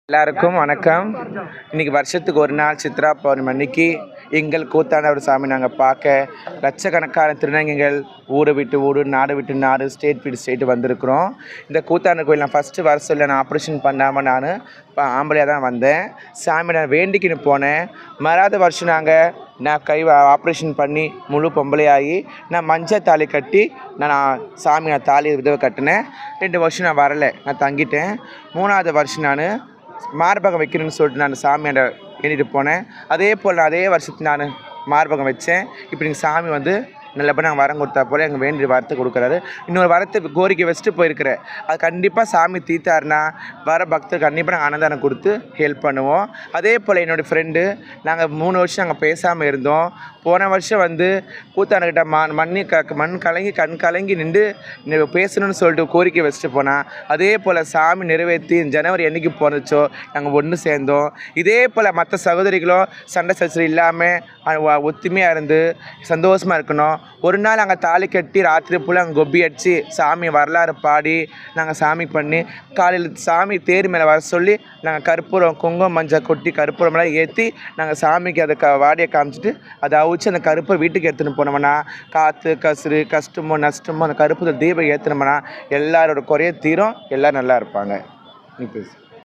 எல்லாருக்கும் வணக்கம். இன்றைக்கி வருஷத்துக்கு ஒரு நாள் சித்ரா பௌர்ணமி அன்னைக்கு எங்கள் கூத்தாண்டவர் சாமி நாங்கள் பார்க்க லட்சக்கணக்கான திருநங்கைகள் ஊரை விட்டு ஊர், நாடு விட்டு நாடு, ஸ்டேட் விட்டு ஸ்டேட்டு வந்திருக்கிறோம். இந்த கூத்தாண்டவர் கோயில் நான் ஃபஸ்ட்டு வர சொல்ல நான் ஆப்ரேஷன் பண்ணாமல் நான் ஆம்பளையாக தான் வந்தேன். சாமி நான் வேண்டிக்கின்னு போனேன். மறாத வருஷம் நான் ஆப்ரேஷன் பண்ணி முழு பொம்பளையாகி நான் மஞ்சள் தாலி கட்டி நான் தாலி விதவை கட்டினேன். 2 வருஷம் நான் வரலை, நான் தங்கிட்டேன். 3வது வருஷம் நான் மார்பகம் வைக்கணும்னு சொல்லிட்டு நான் சாமியாண்ட வேண்டிட்டு போனேன். அதே போல் அதே வருஷத்துக்கு நான் மார்பகம் வச்சேன். இப்போ நீங்கள் சாமி நல்லபடியாக நாங்கள் வரம் கொடுத்தா போல் எங்கள் வேண்டிய வரத்தை கொடுக்குறாரு. இன்னொரு வரத்தை கோரிக்கை வச்சுட்டு போயிருக்கிறேன். அது கண்டிப்பாக சாமி தீர்த்தாருன்னா வர பக்தர் கண்டிப்பாக நாங்கள் அன்னதானம் கொடுத்து ஹெல்ப் பண்ணுவோம். அதே போல் என்னுடைய ஃப்ரெண்டு நாங்கள் 3 வருஷம் நாங்கள் பேசாமல் இருந்தோம். போன வருஷம் கூத்தாண்டுக்கிட்ட மண் கலங்கி கண் கலங்கி நின்று பேசணும்னு சொல்லிட்டு கோரிக்கை வச்சுட்டு போனால், அதே போல் சாமி நிறைவேற்றி ஜனவரி என்றைக்கு போனச்சோ நாங்கள் ஒன்று சேர்ந்தோம். இதே போல் மற்ற சகோதரிகளும் சண்டை சச்சரவு இல்லாமல் ஒத்துமையாக இருந்து சந்தோஷமாக இருக்கணும். ஒரு நாள் நாங்கள் தாலி கட்டி ராத்திரி போல் அங்கே கொப்பி அடித்து சாமி வரலாறு பாடி நாங்கள் சாமி பண்ணி காலையில் சாமி தேர் மேலே வர சொல்லி நாங்கள் கற்பூரம் குங்குமம் மஞ்சள் கொட்டி கற்பூரமெல்லாம் ஏற்றி நாங்கள் சாமிக்கு அதை வாடியை காமிச்சிட்டு அதை அவிச்சு அந்த கருப்பை வீட்டுக்கு எடுத்துன்னு போனோம்னா காற்று கசுறு கஷ்டமோ நஷ்டமோ அந்த கருப்பு தீபம் ஏற்றினோம்னா எல்லாரோட குறைய தீரும், எல்லோரும் நல்லா இருப்பாங்க. நீ பேசு.